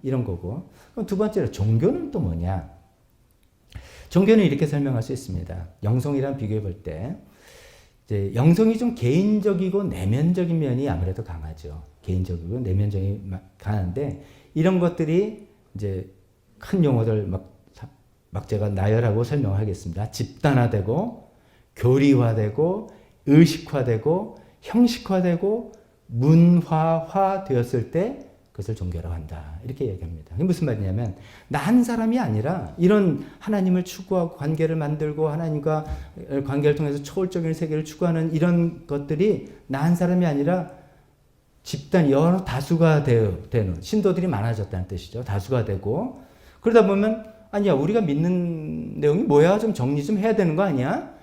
이런 거고. 그럼 두 번째로 종교는 또 뭐냐? 종교는 이렇게 설명할 수 있습니다. 영성이랑 비교해 볼 때 이제 영성이 좀 개인적이고 내면적인 면이 아무래도 강하죠. 개인적이고 내면적인 강한데 이런 것들이 이제 큰 용어들 막 제가 나열하고 설명하겠습니다. 집단화되고 교리화되고 의식화되고 형식화되고 문화화되었을 때 그것을 종교라고 한다. 이렇게 얘기합니다. 그게 무슨 말이냐면 나 한 사람이 아니라 이런 하나님을 추구하고 관계를 만들고 하나님과 관계를 통해서 초월적인 세계를 추구하는 이런 것들이 나 한 사람이 아니라 집단 여러 다수가 되는 신도들이 많아졌다는 뜻이죠. 다수가 되고 그러다 보면 아니야 우리가 믿는 내용이 뭐야 좀 정리 좀 해야 되는 거 아니야?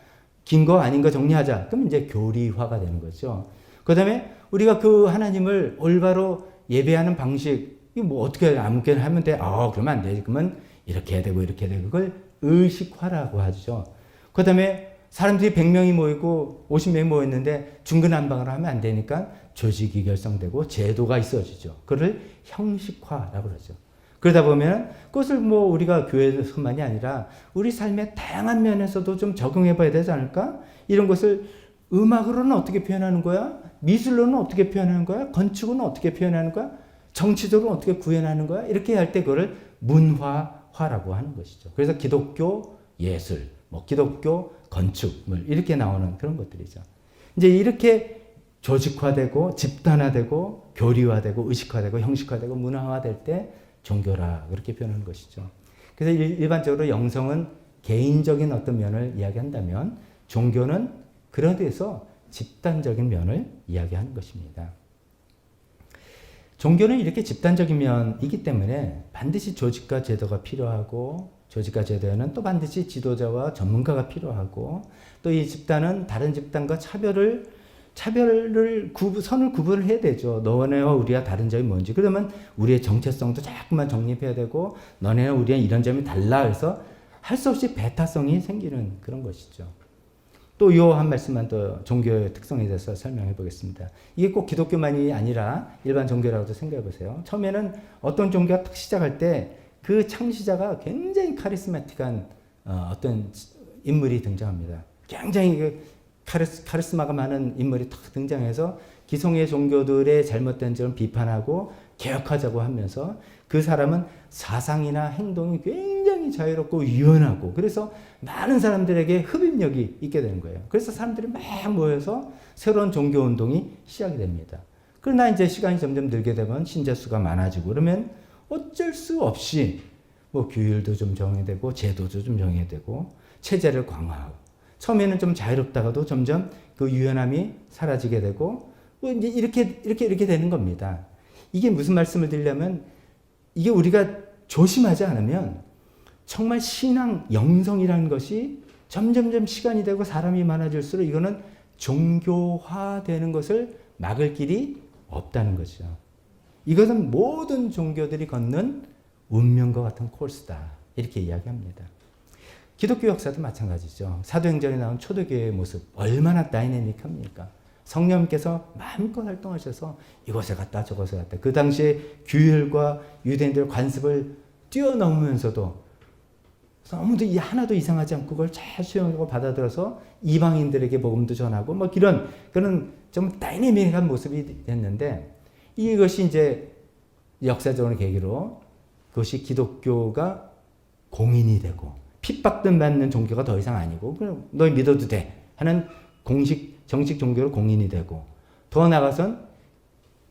긴 거 아닌 거 정리하자. 그럼 이제 교리화가 되는 거죠. 그 다음에 우리가 그 하나님을 올바로 예배하는 방식, 이거 뭐 어떻게 아무렇게나 하면 돼? 그러면 안 되지. 그러면 이렇게 해야 되고 이렇게 해야 되고 그걸 의식화라고 하죠. 그 다음에 사람들이 100명이 모이고 50명이 모였는데 중구난방으로 하면 안 되니까 조직이 결성되고 제도가 있어지죠. 그걸 형식화라고 그러죠. 그러다 보면 그것을 뭐 우리가 교회에서만이 아니라 우리 삶의 다양한 면에서도 좀 적용해 봐야 되지 않을까? 이런 것을 음악으로는 어떻게 표현하는 거야? 미술로는 어떻게 표현하는 거야? 건축으로는 어떻게 표현하는 거야? 정치적으로 어떻게 구현하는 거야? 이렇게 할 때 그걸 문화화라고 하는 것이죠. 그래서 기독교 예술, 뭐 기독교 건축, 이렇게 나오는 그런 것들이죠. 이제 이렇게 조직화되고 집단화되고 교리화되고 의식화되고 형식화되고 문화화될 때 종교라 그렇게 표현하는 것이죠. 그래서 일반적으로 영성은 개인적인 어떤 면을 이야기한다면 종교는 그런 데서 집단적인 면을 이야기하는 것입니다. 종교는 이렇게 집단적인 면이기 때문에 반드시 조직과 제도가 필요하고 조직과 제도에는 또 반드시 지도자와 전문가가 필요하고 또 이 집단은 다른 집단과 선을 구분을 해야 되죠. 너네와 우리가 다른 점이 뭔지. 그러면 우리의 정체성도 자꾸만 정립해야 되고 너네와 우리는 이런 점이 달라 해서 할 수 없이 배타성이 생기는 그런 것이죠. 또 요 한 말씀만 더 종교의 특성에 대해서 설명해 보겠습니다. 이게 꼭 기독교만이 아니라 일반 종교라고도 생각해 보세요. 처음에는 어떤 종교가 딱 시작할 때 그 창시자가 굉장히 카리스마틱한 어떤 인물이 등장합니다. 굉장히 카리스마가 많은 인물이 탁 등장해서 기성의 종교들의 잘못된 점을 비판하고 개혁하자고 하면서 그 사람은 사상이나 행동이 굉장히 자유롭고 유연하고 그래서 많은 사람들에게 흡입력이 있게 되는 거예요. 그래서 사람들이 막 모여서 새로운 종교 운동이 시작이 됩니다. 그러나 이제 시간이 점점 늘게 되면 신자 수가 많아지고 그러면 어쩔 수 없이 뭐 규율도 좀 정해야 되고 제도도 좀 정해야 되고 체제를 강화하고 처음에는 좀 자유롭다가도 점점 그 유연함이 사라지게 되고 뭐 이제 이렇게 되는 겁니다. 이게 무슨 말씀을 드리려면 이게 우리가 조심하지 않으면 정말 신앙 영성이라는 것이 점점점 시간이 되고 사람이 많아질수록 이거는 종교화되는 것을 막을 길이 없다는 거죠. 이것은 모든 종교들이 걷는 운명과 같은 코스다. 이렇게 이야기합니다. 기독교 역사도 마찬가지죠. 사도행전에 나온 초대교회의 모습 얼마나 다이내믹합니까? 성령님께서 마음껏 활동하셔서 이곳에 갔다 저곳에 갔다. 그 당시에 규율과 유대인들의 관습을 뛰어넘으면서도 아무도 하나도 이상하지 않고 그걸 잘 수용하고 받아들여서 이방인들에게 복음도 전하고 뭐 이런 그런 좀 다이내믹한 모습이 됐는데 이것이 이제 역사적으로 계기로 그것이 기독교가 공인이 되고 핍박받는 종교가 더 이상 아니고 그럼 너 믿어도 돼 하는 정식 종교로 공인이 되고 더 나아가선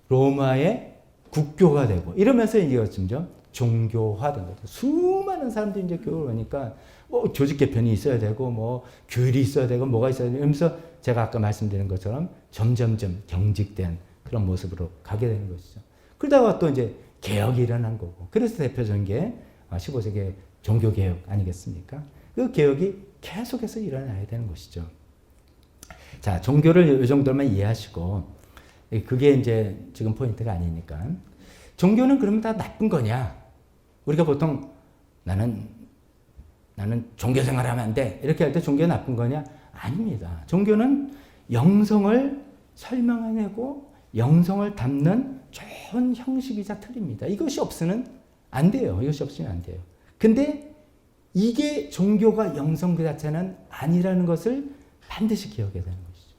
로마의 국교가 되고 이러면서 이게 점점 종교화된 거죠. 수많은 사람들이 이제 교회를 오니까 뭐 조직 개편이 있어야 되고 뭐 규율이 있어야 되고 뭐가 있어야 되고 이러면서 제가 아까 말씀드린 것처럼 점점점 경직된 그런 모습으로 가게 되는 것이죠. 그러다가 또 이제 개혁이 일어난 거고 그래서 대표적인 게 15세기 종교개혁 아니겠습니까? 그 개혁이 계속해서 일어나야 되는 것이죠. 자, 종교를 이 정도만 이해하시고 그게 이제 지금 포인트가 아니니까 종교는 그러면 다 나쁜 거냐? 우리가 보통 나는 종교 생활하면 안 돼. 이렇게 할 때 종교가 나쁜 거냐? 아닙니다. 종교는 영성을 설명해내고 영성을 담는 좋은 형식이자 틀입니다. 이것이 없으면 안 돼요. 이것이 없으면 안 돼요. 근데 이게 종교가 영성 그 자체는 아니라는 것을 반드시 기억해야 되는 것이죠.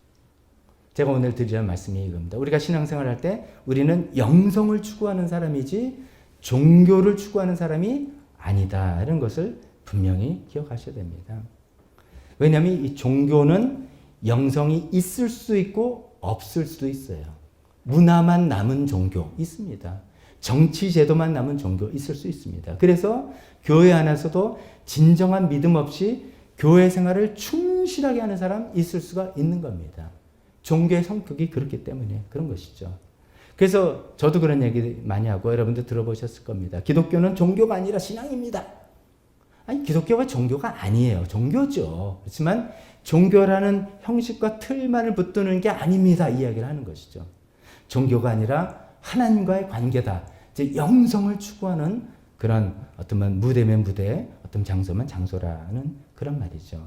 제가 오늘 드리는 말씀이 이겁니다. 우리가 신앙생활 할 때 우리는 영성을 추구하는 사람이지 종교를 추구하는 사람이 아니다라는 것을 분명히 기억하셔야 됩니다. 왜냐하면 이 종교는 영성이 있을 수도 있고 없을 수도 있어요. 문화만 남은 종교 있습니다. 정치 제도만 남은 종교 있을 수 있습니다. 그래서 교회 안에서도 진정한 믿음 없이 교회 생활을 충실하게 하는 사람 있을 수가 있는 겁니다. 종교의 성격이 그렇기 때문에 그런 것이죠. 그래서 저도 그런 얘기 많이 하고 여러분들 들어보셨을 겁니다. 기독교는 종교가 아니라 신앙입니다. 아니, 기독교가 종교가 아니에요. 종교죠. 그렇지만 종교라는 형식과 틀만을 붙드는 게 아닙니다. 이야기를 하는 것이죠. 종교가 아니라 하나님과의 관계다. 이제 영성을 추구하는 그런 어떤 무대면 무대, 어떤 장소면 장소라는 그런 말이죠.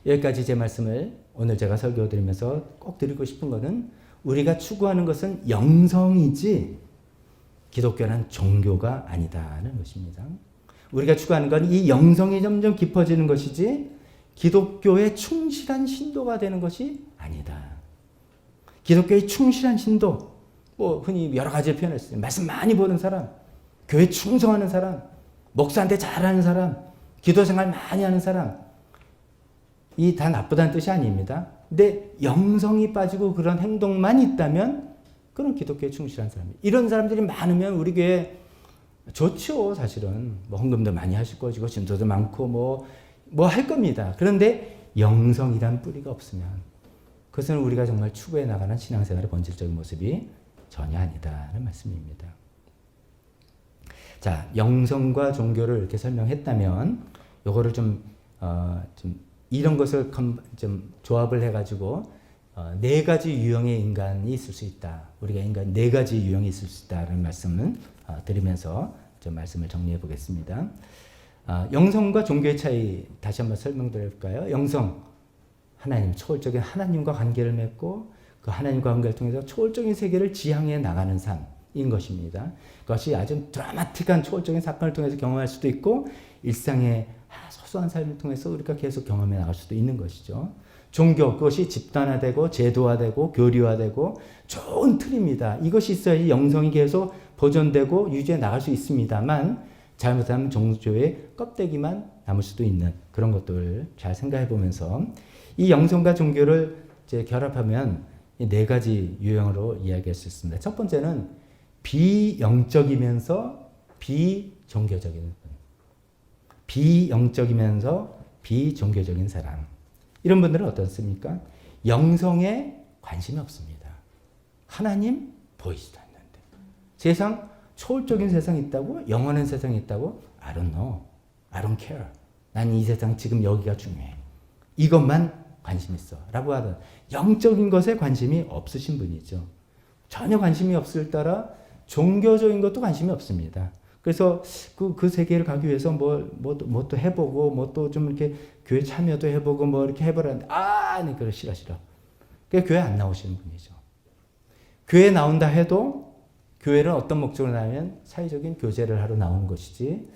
여기까지 제 말씀을 오늘 제가 설교 드리면서 꼭 드리고 싶은 것은 우리가 추구하는 것은 영성이지 기독교는 종교가 아니다는 것입니다. 우리가 추구하는 건 이 영성이 점점 깊어지는 것이지 기독교의 충실한 신도가 되는 것이 아니다. 기독교의 충실한 신도, 뭐 흔히 여러 가지 표현을 했어요. 말씀 많이 보는 사람, 교회 충성하는 사람, 목사한테 잘하는 사람, 기도 생활 많이 하는 사람, 이 다 나쁘다는 뜻이 아닙니다. 근데 영성이 빠지고 그런 행동만 있다면 그런 기독교에 충실한 사람이에요. 이런 사람들이 많으면 우리 교회 좋죠, 사실은. 뭐 헌금도 많이 하실 것이고 진도도 많고 뭐 할 겁니다. 그런데 영성이란 뿌리가 없으면 그것은 우리가 정말 추구해 나가는 신앙생활의 본질적인 모습이 전혀 아니다라는 말씀입니다. 자, 영성과 종교를 이렇게 설명했다면 요거를 좀 이런 것을 좀 조합을 해가지고 네 가지 유형의 인간이 있을 수 있다. 우리가 인간 네 가지 유형이 있을 수 있다는 말씀을 드리면서 좀 말씀을 정리해 보겠습니다. 영성과 종교의 차이 다시 한번 설명드릴까요? 영성, 하나님, 초월적인 하나님과 관계를 맺고 그 하나님과 관계를 통해서 초월적인 세계를 지향해 나가는 삶인 것입니다. 그것이 아주 드라마틱한 초월적인 사건을 통해서 경험할 수도 있고 일상의 소소한 삶을 통해서 우리가 계속 경험해 나갈 수도 있는 것이죠. 종교, 그것이 집단화되고 제도화되고 교리화되고 좋은 틀입니다. 이것이 있어야지 영성이 계속 보존되고 유지해 나갈 수 있습니다만 잘못하면 종교의 껍데기만 남을 수도 있는 그런 것들을 잘 생각해 보면서 이 영성과 종교를 이제 결합하면 이 네 가지 유형으로 이야기할 수 있습니다. 첫 번째는 비영적이면서 비종교적인 비영적이면서 비종교적인 사람. 이런 분들은 어떻습니까? 영성에 관심이 없습니다. 하나님 보이지도 않는데. 세상, 초월적인 세상이 있다고? 영원한 세상이 있다고? I don't know. I don't care. 난 이 세상 지금 여기가 중요해. 이것만 관심 있어. 라고 하던 영적인 것에 관심이 없으신 분이죠. 전혀 관심이 없을 따라 종교적인 것도 관심이 없습니다. 그래서 그 세계를 가기 위해서 뭐 또 해보고, 뭐 또 좀 이렇게 교회 참여도 해보고, 뭐 이렇게 해보라는데, 네, 그래, 싫어. 그래서 교회 안 나오시는 분이죠. 교회 나온다 해도, 교회는 어떤 목적으로 나오면 사회적인 교제를 하러 나오는 것이지,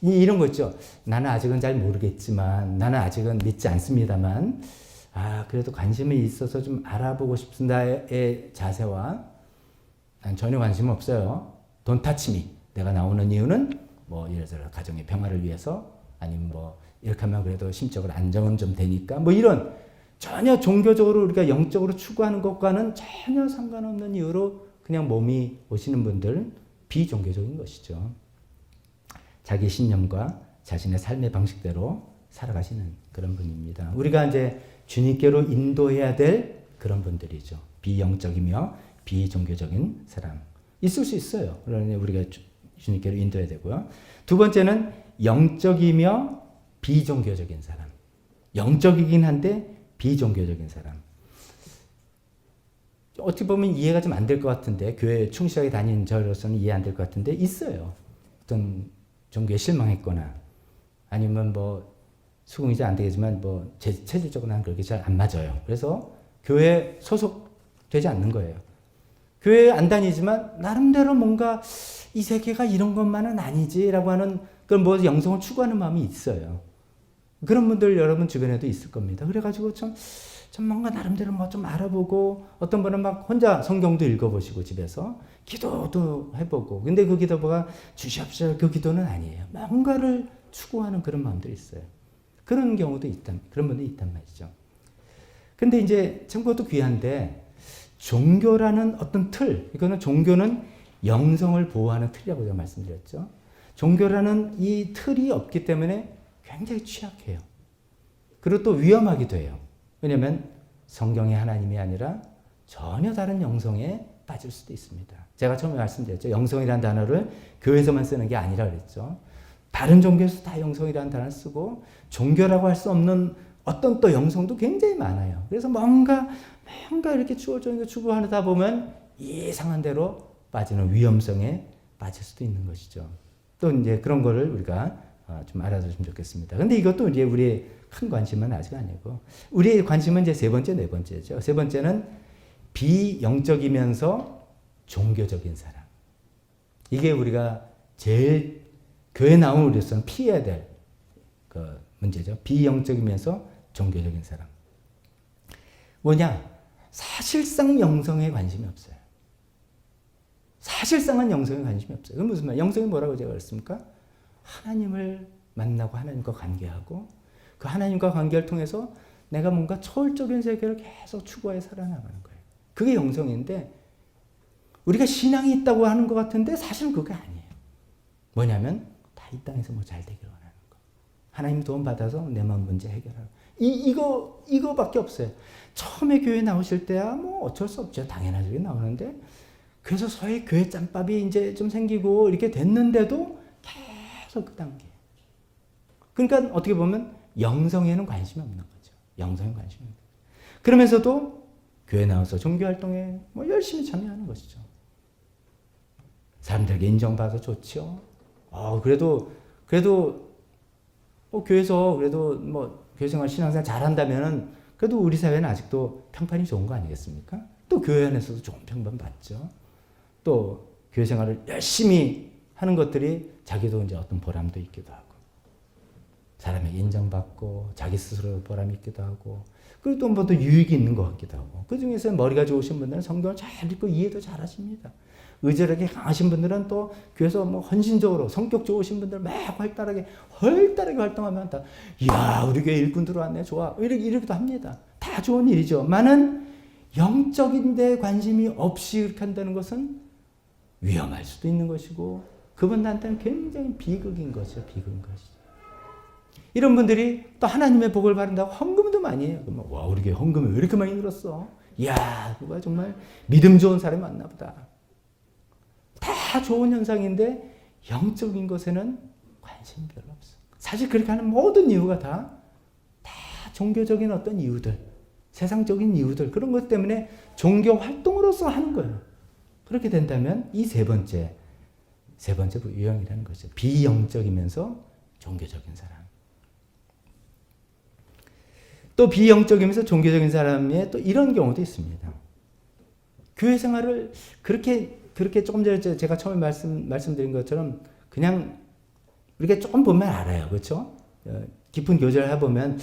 이런 거 있죠. 나는 아직은 잘 모르겠지만, 나는 아직은 믿지 않습니다만, 그래도 관심이 있어서 좀 알아보고 싶다의 자세와, 난 전혀 관심 없어요. Don't touch me. 내가 나오는 이유는 뭐 예를 들어 가정의 평화를 위해서 아니면 뭐 이렇게 하면 그래도 심적으로 안정은 좀 되니까 뭐 이런 전혀 종교적으로 우리가 영적으로 추구하는 것과는 전혀 상관없는 이유로 그냥 몸이 오시는 분들 비종교적인 것이죠. 자기 신념과 자신의 삶의 방식대로 살아가시는 그런 분입니다. 우리가 이제 주님께로 인도해야 될 그런 분들이죠. 비영적이며 비종교적인 사람. 있을 수 있어요. 그러니 우리가 주님께로 인도해야 되고요. 두 번째는 영적이며 비종교적인 사람. 영적이긴 한데 비종교적인 사람. 어떻게 보면 이해가 좀 안 될 것 같은데 교회에 충실하게 다니는 저로서는 이해 안 될 것 같은데 있어요. 어떤 종교에 실망했거나 아니면 뭐 수긍이 잘 안 되겠지만 뭐 체질적으로 난 그렇게 잘 안 맞아요. 그래서 교회에 소속되지 않는 거예요. 교회 안 다니지만 나름대로 뭔가 이 세계가 이런 것만은 아니지라고 하는 그런 뭐 영성을 추구하는 마음이 있어요. 그런 분들 여러분 주변에도 있을 겁니다. 그래가지고 좀 뭔가 나름대로 뭐 좀 알아보고 어떤 분은 막 혼자 성경도 읽어보시고 집에서 기도도 해보고 근데 그 기도가 주시옵소서 그 기도는 아니에요. 뭔가를 추구하는 그런 마음들이 있어요. 그런 경우도 그런 분들이 있단 말이죠. 근데 이제 참 그것도 귀한데 종교라는 어떤 틀, 이거는 종교는 영성을 보호하는 틀이라고 제가 말씀드렸죠. 종교라는 이 틀이 없기 때문에 굉장히 취약해요. 그리고 또 위험하기도 해요. 왜냐하면 성경의 하나님이 아니라 전혀 다른 영성에 빠질 수도 있습니다. 제가 처음에 말씀드렸죠. 영성이라는 단어를 교회에서만 쓰는 게 아니라 그랬죠. 다른 종교에서 다 영성이라는 단어를 쓰고 종교라고 할 수 없는 어떤 또 영성도 굉장히 많아요. 그래서 뭔가 이렇게 추구하다 보면 이상한 대로 빠지는 위험성에 빠질 수도 있는 것이죠. 또 이제 그런 거를 우리가 좀 알아두시면 좋겠습니다. 근데 이것도 이제 우리의 큰 관심은 아직 아니고, 우리의 관심은 이제 세 번째, 네 번째죠. 세 번째는 비영적이면서 종교적인 사람. 이게 우리가 제일 교회 나온 우리로서는 피해야 될 그 문제죠. 비영적이면서 종교적인 사람. 뭐냐? 사실상 영성에 관심이 없어요. 사실상은 영성에 관심이 없어요. 그건 무슨 말? 영성이 뭐라고 제가 그랬습니까? 하나님을 만나고 하나님과 관계하고 그 하나님과 관계를 통해서 내가 뭔가 초월적인 세계를 계속 추구해 살아나가는 거예요. 그게 영성인데 우리가 신앙이 있다고 하는 것 같은데 사실은 그게 아니에요. 뭐냐면 다 이 땅에서 뭐 잘 되길 원하는 거. 하나님 도움 받아서 내 마음 문제 해결하고 이거밖에 없어요. 처음에 교회 나오실 때야 뭐 어쩔 수 없죠. 당연하게 나오는데 그래서 소위 교회 짬밥이 이제 좀 생기고 이렇게 됐는데도 계속 그 단계. 그러니까 어떻게 보면 영성에는 관심이 없는 거죠. 영성에 관심이 없는 거죠. 그러면서도 교회 나와서 종교활동에 뭐 열심히 참여하는 것이죠. 사람들에게 인정받아서 좋죠. 그래도 교회에서 그래도 뭐 교회생활 신앙생활 잘한다면은 그래도 우리 사회는 아직도 평판이 좋은 거 아니겠습니까? 또 교회 안에서도 좋은 평판 받죠. 또 교회생활을 열심히 하는 것들이 자기도 이제 어떤 보람도 있기도 하고 사람에게 인정받고 자기 스스로 보람이 있기도 하고 그리고 또 뭐 또 유익이 있는 것 같기도 하고 그 중에서 머리가 좋으신 분들은 성경을 잘 읽고 이해도 잘 하십니다. 의절하게 강하신 분들은 또 교회에서 뭐 헌신적으로 성격 좋으신 분들 막 활달하게 활동하면 다 이야 우리 교회 일꾼 들어왔네 좋아 이러기도 합니다. 다 좋은 일이죠.만은 영적인 데 관심이 없이 이렇게 한다는 것은 위험할 수도 있는 것이고 그분한테는 굉장히 비극인 것이죠. 비극인 것이죠. 이런 분들이 또 하나님의 복을 받는다고 헌금도 많이 해요. 그러면 와 우리 교회 헌금이 왜 이렇게 많이 늘었어? 이야 누가 정말 믿음 좋은 사람이 많나 보다. 다 좋은 현상인데 영적인 것에는 관심이 별로 없어. 사실 그렇게 하는 모든 이유가 다 종교적인 어떤 이유들, 세상적인 이유들 그런 것 때문에 종교 활동으로서 하는 거예요. 그렇게 된다면 이 세 번째 유형이라는 거죠. 비영적이면서 종교적인 사람. 또 비영적이면서 종교적인 사람의 또 이런 경우도 있습니다. 교회 생활을 그렇게 조금 전에 제가 처음에 말씀드린 것처럼 그냥 우리가 조금 보면 알아요. 그렇죠? 깊은 교제를 해보면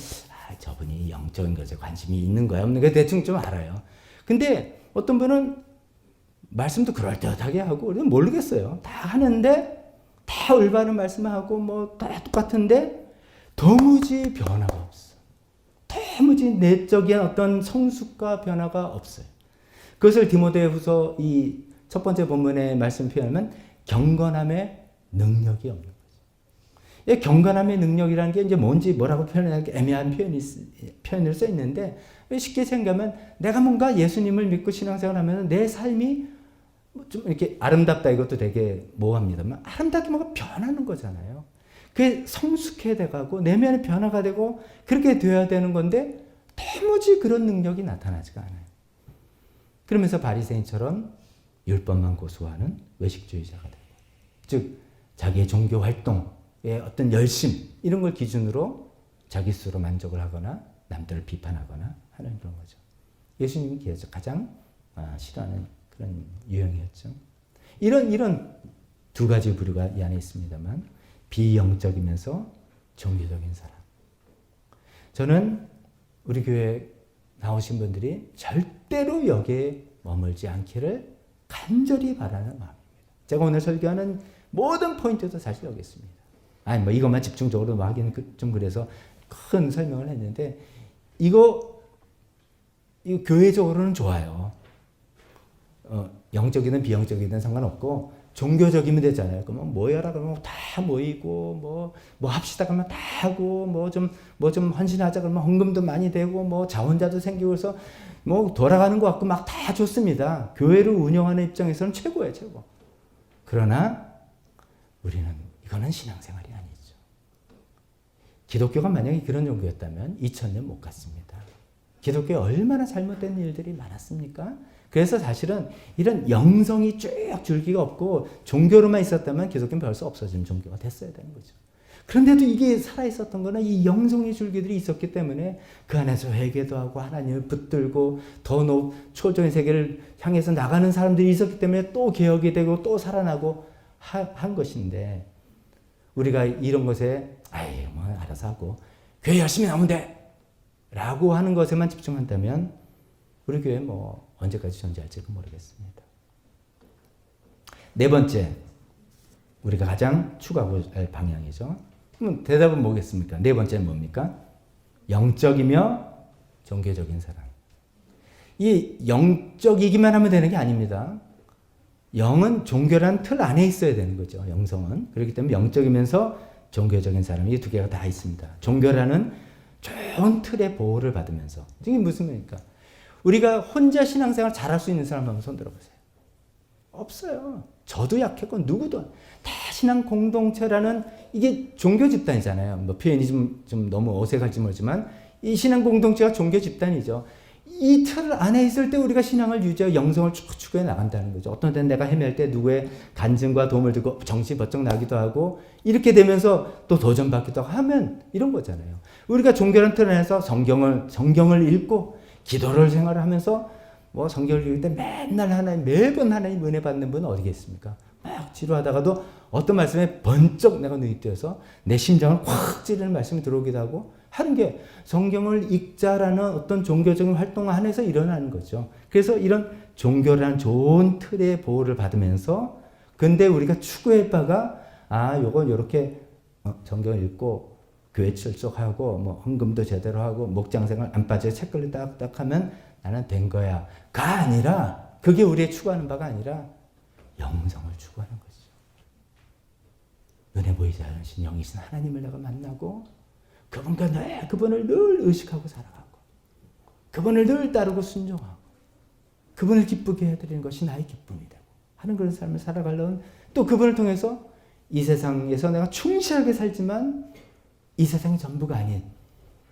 저분이 영적인 것에 관심이 있는 거야 없는 거야 대충 좀 알아요. 근데 어떤 분은 말씀도 그럴듯하게 하고 우리는 모르겠어요. 다 하는데 다 올바른 말씀하고 뭐 다 똑같은데 도무지 변화가 없어. 도무지 내적인 어떤 성숙과 변화가 없어요. 그것을 디모데후서 이 첫 번째 본문의 말씀 표현하면 경건함의 능력이 없는 거죠. 이 경건함의 능력이라는 게 이제 뭔지 뭐라고 표현하기 애매한 표현을 써 있는데 쉽게 생각하면 내가 뭔가 예수님을 믿고 신앙생활을 하면 내 삶이 좀 이렇게 아름답다 이것도 되게 모호합니다만 아름답게 뭔가 변하는 거잖아요. 그게 성숙해 돼가고 내면의 변화가 되고 그렇게 되어야 되는 건데 도무지 그런 능력이 나타나지가 않아요. 그러면서 바리새인처럼 율법만 고수하는 외식주의자가 되고 즉 자기의 종교 활동의 어떤 열심 이런 걸 기준으로 자기 스스로 만족을 하거나 남들을 비판하거나 하는 그런 거죠. 예수님이 가장 싫어하는 그런 유형이었죠. 이런 두 가지 부류가 이 안에 있습니다만 비영적이면서 종교적인 사람. 저는 우리 교회 나오신 분들이 절대로 여기에 머물지 않기를 간절히 바라는 마음입니다. 제가 오늘 설교하는 모든 포인트도 사실 여기 있습니다. 아니 뭐 이것만 집중적으로 하기는 좀 그래서 큰 설명을 했는데 이거 교회적으로는 좋아요. 영적이든 비영적이든 상관없고 종교적이면 되잖아요. 그러면 모여라 그러면 다 모이고 뭐 합시다 그러면 다 하고 뭐 좀 헌신하자 그러면 헌금도 많이 되고 뭐 자원자도 생기고 그래서 뭐 돌아가는 것 같고 막 다 좋습니다. 교회를 운영하는 입장에서는 최고예요, 최고. 그러나 우리는 이거는 신앙생활이 아니죠. 기독교가 만약에 그런 종교였다면 2000년 못 갔습니다. 기독교에 얼마나 잘못된 일들이 많았습니까? 그래서 사실은 이런 영성이 쭉 줄기가 없고 종교로만 있었다면 기독교는 벌써 없어진 종교가 됐어야 되는 거죠. 그런데도 이게 살아있었던 거는 이 영성의 줄기들이 있었기 때문에 그 안에서 회개도 하고 하나님을 붙들고 더 초정의 세계를 향해서 나가는 사람들이 있었기 때문에 또 개혁이 되고 또 살아나고 한 것인데 우리가 이런 것에 아이 뭐 알아서 하고 교회 열심히 나오면 돼 라고 하는 것에만 집중한다면 우리 교회 뭐 언제까지 존재할지도 모르겠습니다. 네 번째, 우리가 가장 추구하고 할 방향이죠. 그럼 대답은 뭐겠습니까? 네 번째는 뭡니까? 영적이며 종교적인 사람. 이 영적이기만 하면 되는 게 아닙니다. 영은 종교란 틀 안에 있어야 되는 거죠. 영성은. 그렇기 때문에 영적이면서 종교적인 사람, 이 두 개가 다 있습니다. 종교라는 좋은 틀의 보호를 받으면서. 이게 무슨 말입니까? 우리가 혼자 신앙생활 잘할 수 있는 사람 한번 손 들어보세요. 없어요. 저도 약했고 누구도. 다 신앙 공동체라는 이게 종교 집단이잖아요. 뭐 표현이 좀 너무 어색할지 모르지만 이 신앙 공동체가 종교 집단이죠. 이 틀 안에 있을 때 우리가 신앙을 유지하고 영성을 추구해 나간다는 거죠. 어떤 때는 내가 헤맬 때 누구의 간증과 도움을 듣고 정신이 번쩍 나기도 하고 이렇게 되면서 또 도전받기도 하면 이런 거잖아요. 우리가 종교라는 틀 안에서 성경을 읽고 기도를 생활하면서 뭐 성경을 읽을 때 맨날 매번 하나님 은혜 받는 분은 어디 계십니까? 막 지루하다가도 어떤 말씀에 번쩍 내가 눈이 뜨여서 내 심장을 확 찌르는 말씀이 들어오기도 하고 하는 게 성경을 읽자라는 어떤 종교적인 활동 안에서 일어나는 거죠. 그래서 이런 종교라는 좋은 틀의 보호를 받으면서 근데 우리가 추구할 바가 요건 요렇게 성경을 읽고 교회 출석하고 뭐 헌금도 제대로 하고 목장생활 안 빠져 책걸로 딱딱 하면 나는 된 거야. 가 아니라 그게 우리의 추구하는 바가 아니라 영성을 추구하는 거죠. 눈에 보이지 않으신 영이신 하나님을 내가 만나고 그분을 늘 의식하고 살아가고 그분을 늘 따르고 순종하고 그분을 기쁘게 해드리는 것이 나의 기쁨이 되고 하는 그런 삶을 살아가려는 또 그분을 통해서 이 세상에서 내가 충실하게 살지만 이 세상이 전부가 아닌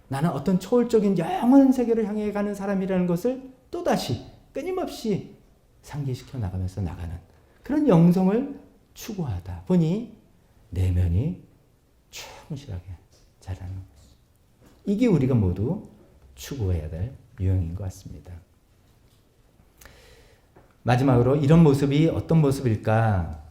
나는 어떤 초월적인 영원한 세계를 향해 가는 사람이라는 것을 또다시 끊임없이 상기시켜 나가면서 나가는 그런 영성을 추구하다 보니 내면이 충실하게 자라는 것이죠. 이게 우리가 모두 추구해야 될 유형인 것 같습니다. 마지막으로 이런 모습이 어떤 모습일까?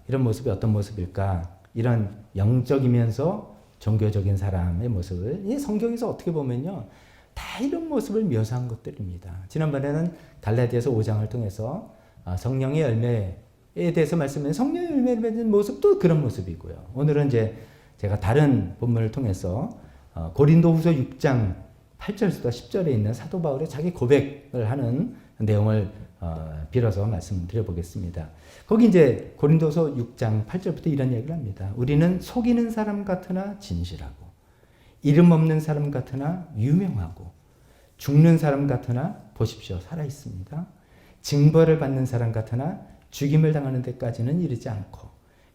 이런 영적이면서 종교적인 사람의 모습을 이 성경에서 어떻게 보면요. 다 이런 모습을 묘사한 것들입니다. 지난번에는 갈라디아서 5장을 통해서 성령의 열매에 대해서 말씀드린 성령의 열매를 맺는 모습도 그런 모습이고요. 오늘은 이제 제가 다른 본문을 통해서 고린도후서 6장 8절부터 10절에 있는 사도 바울의 자기 고백을 하는 내용을 빌어서 말씀드려 보겠습니다. 거기 이제 고린도서 6장 8절부터 이런 얘기를 합니다. 우리는 속이는 사람 같으나 진실하고 이름 없는 사람 같으나 유명하고 죽는 사람 같으나 보십시오 살아 있습니다. 징벌을 받는 사람 같으나 죽임을 당하는 데까지는 이르지 않고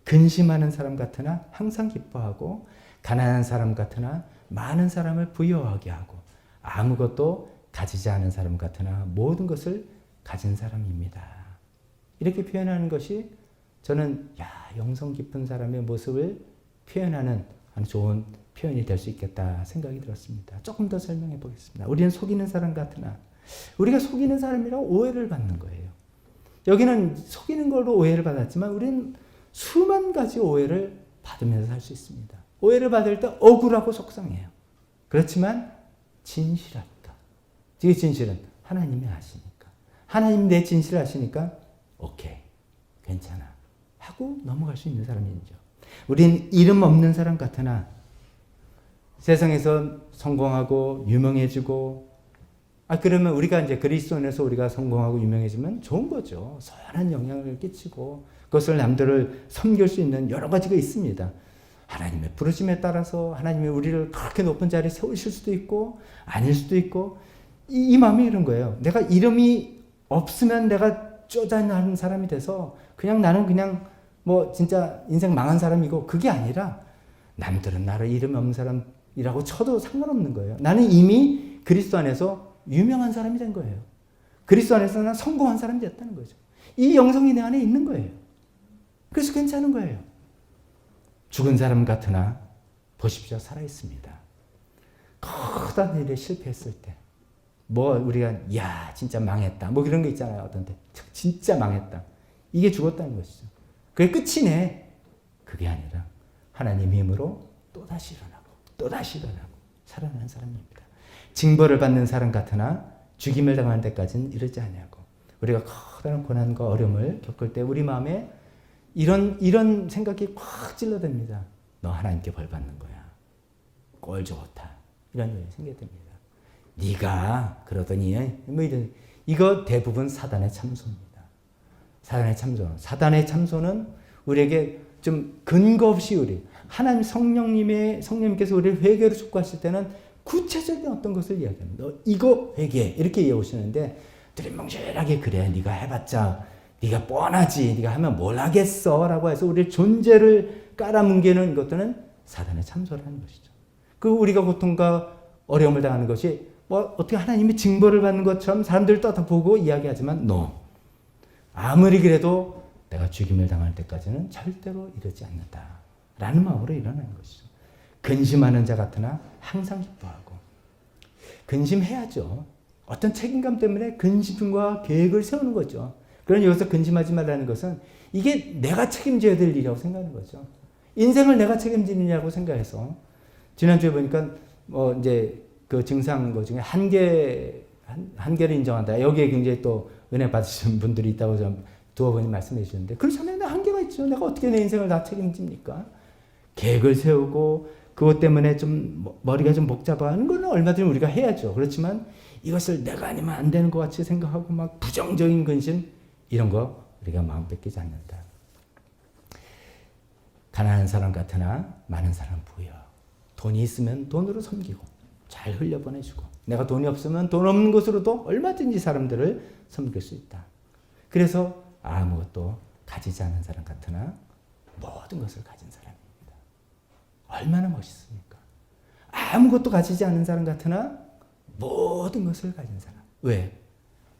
근심하는 사람 같으나 항상 기뻐하고 가난한 사람 같으나 많은 사람을 부유하게 하고 아무것도 가지지 않은 사람 같으나 모든 것을 가진 사람입니다. 이렇게 표현하는 것이 저는 영성 깊은 사람의 모습을 표현하는 아주 좋은 표현이 될 수 있겠다 생각이 들었습니다. 조금 더 설명해 보겠습니다. 우리는 속이는 사람 같으나 우리가 속이는 사람이라고 오해를 받는 거예요. 여기는 속이는 걸로 오해를 받았지만 우리는 수만 가지 오해를 받으면서 살 수 있습니다. 오해를 받을 때 억울하고 속상해요. 그렇지만 진실하다. 이게 진실은 하나님이 아시니까. 하나님 내 진실을 아시니까 오케이, 괜찮아 하고 넘어갈 수 있는 사람이죠. 우린 이름 없는 사람 같으나 세상에서 성공하고 유명해지고 그러면 우리가 이제 그리스도 안에서 우리가 성공하고 유명해지면 좋은 거죠. 선한 영향을 끼치고 그것을 남들을 섬길 수 있는 여러 가지가 있습니다. 하나님의 부르심에 따라서 하나님이 우리를 그렇게 높은 자리에 세우실 수도 있고 아닐 수도 있고 이 마음이 이런 거예요. 내가 이름이 없으면 내가 쪼잔한 사람이 돼서 그냥 나는 그냥 뭐 진짜 인생 망한 사람이고 그게 아니라 남들은 나를 이름 없는 사람이라고 쳐도 상관없는 거예요. 나는 이미 그리스도 안에서 유명한 사람이 된 거예요. 그리스도 안에서 난 성공한 사람이 됐다는 거죠. 이 영성이 내 안에 있는 거예요. 그래서 괜찮은 거예요. 죽은 사람 같으나 보십시오. 살아있습니다. 커다란 일에 실패했을 때 뭐 우리가 야 진짜 망했다 뭐 그런 거 있잖아요. 어떤 때 진짜 망했다. 이게 죽었다는 것이죠. 그게 끝이네. 그게 아니라 하나님 힘으로 또다시 일어나고 또다시 일어나고 살아나는 사람입니다. 징벌을 받는 사람 같으나 죽임을 당하는 데까지는 이르지 않냐고. 우리가 커다란 고난과 어려움을 겪을 때 우리 마음에 이런 생각이 콱 찔러댑니다. 너 하나님께 벌 받는 거야. 꼴 좋다. 이런 일이 생기게 됩니다. 네가 그러더니 뭐 이런 이거 대부분 사단의 참소입니다. 사단의 참소. 사단의 참소는 우리에게 좀 근거 없이 하나님 성령님께서 우리를 회개로 촉구하실 때는 구체적인 어떤 것을 이야기합니다. 너 이거 회개해 이렇게 이해오시는데 두리뭉실하게 그래 네가 해봤자 네가 뻔하지 네가 하면 뭘 하겠어 라고 해서 우리의 존재를 깔아뭉개는 것들은 사단의 참소라는 것이죠. 그 우리가 고통과 어려움을 당하는 것이 뭐 어떻게 하나님의 징벌을 받는 것처럼 사람들 떠다보고 이야기하지만 아무리 그래도 내가 죽임을 당할 때까지는 절대로 이르지 않는다 라는 마음으로 일어나는 것이죠. 근심하는 자 같으나 항상 기뻐하고. 근심해야죠. 어떤 책임감 때문에 근심과 계획을 세우는 거죠. 그러니 여기서 근심하지 말라는 것은 이게 내가 책임져야 될 일이라고 생각하는 거죠. 인생을 내가 책임지느냐고 생각해서 지난주에 보니까 이제 그 증상 중에 한계를 인정한다. 여기에 굉장히 또 은혜 받으시는 분들이 있다고 좀 두어 번이 말씀해 주셨는데 그렇잖아요. 한계가 있죠. 내가 어떻게 내 인생을 다 책임집니까? 계획을 세우고 그것 때문에 좀 머리가 좀 복잡하는 건 얼마든지 우리가 해야죠. 그렇지만 이것을 내가 아니면 안 되는 것 같이 생각하고 막 부정적인 근심 이런 거 우리가 마음 뺏기지 않는다. 가난한 사람 같으나 많은 사람 부여. 돈이 있으면 돈으로 섬기고 잘 흘려보내주고 내가 돈이 없으면 돈 없는 것으로도 얼마든지 사람들을 섬길 수 있다. 그래서 아무것도 가지지 않은 사람 같으나 모든 것을 가진 사람입니다. 얼마나 멋있습니까? 아무것도 가지지 않은 사람 같으나 모든 것을 가진 사람. 왜?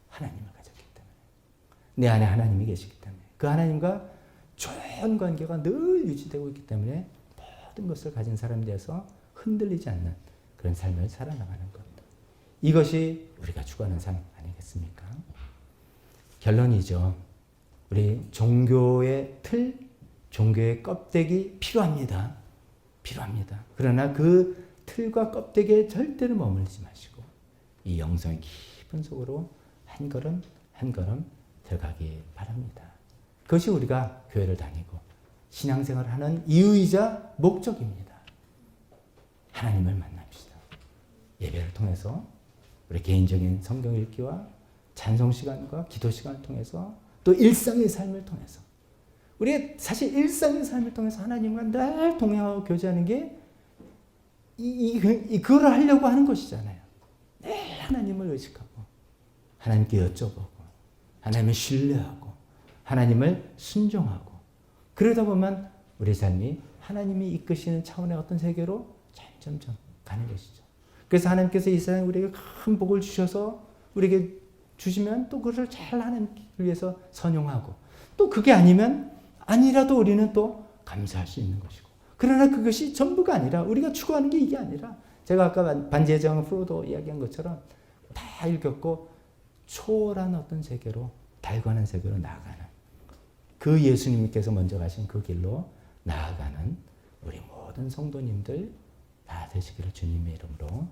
하나님을 가졌기 때문에. 내 안에 하나님이 계시기 때문에. 그 하나님과 좋은 관계가 늘 유지되고 있기 때문에 모든 것을 가진 사람이 되어서 흔들리지 않는 그런 삶을 살아나가는 것. 이것이 우리가 추구하는 삶 아니겠습니까? 결론이죠. 우리 종교의 틀, 종교의 껍데기 필요합니다. 필요합니다. 그러나 그 틀과 껍데기에 절대로 머물지 마시고 이 영성의 깊은 속으로 한 걸음 한 걸음 들어가기 바랍니다. 그것이 우리가 교회를 다니고 신앙생활을 하는 이유이자 목적입니다. 하나님을 만납시다. 예배를 통해서 우리 개인적인 성경 읽기와 찬송 시간과 기도 시간을 통해서 또 일상의 삶을 통해서 우리 사실 일상의 삶을 통해서 하나님과 늘 동행하고 교제하는 게 그걸 하려고 하는 것이잖아요. 늘 하나님을 의식하고 하나님께 여쭤보고 하나님을 신뢰하고 하나님을 순종하고 그러다 보면 우리 삶이 하나님이 이끄시는 차원의 어떤 세계로 점점 가는 것이죠. 그래서 하나님께서 이 세상에 우리에게 큰 복을 주셔서 우리에게 주시면 또 그것을 잘 하나님을 위해서 선용하고 또 그게 아니라도 우리는 또 감사할 수 있는 것이고 그러나 그것이 전부가 아니라 우리가 추구하는 게 이게 아니라 제가 아까 반지의 제왕 프로도 이야기한 것처럼 다 읽었고 초월한 어떤 세계로 달관한 세계로 나아가는 그 예수님께서 먼저 가신 그 길로 나아가는 우리 모든 성도님들 다 되시기를 주님의 이름으로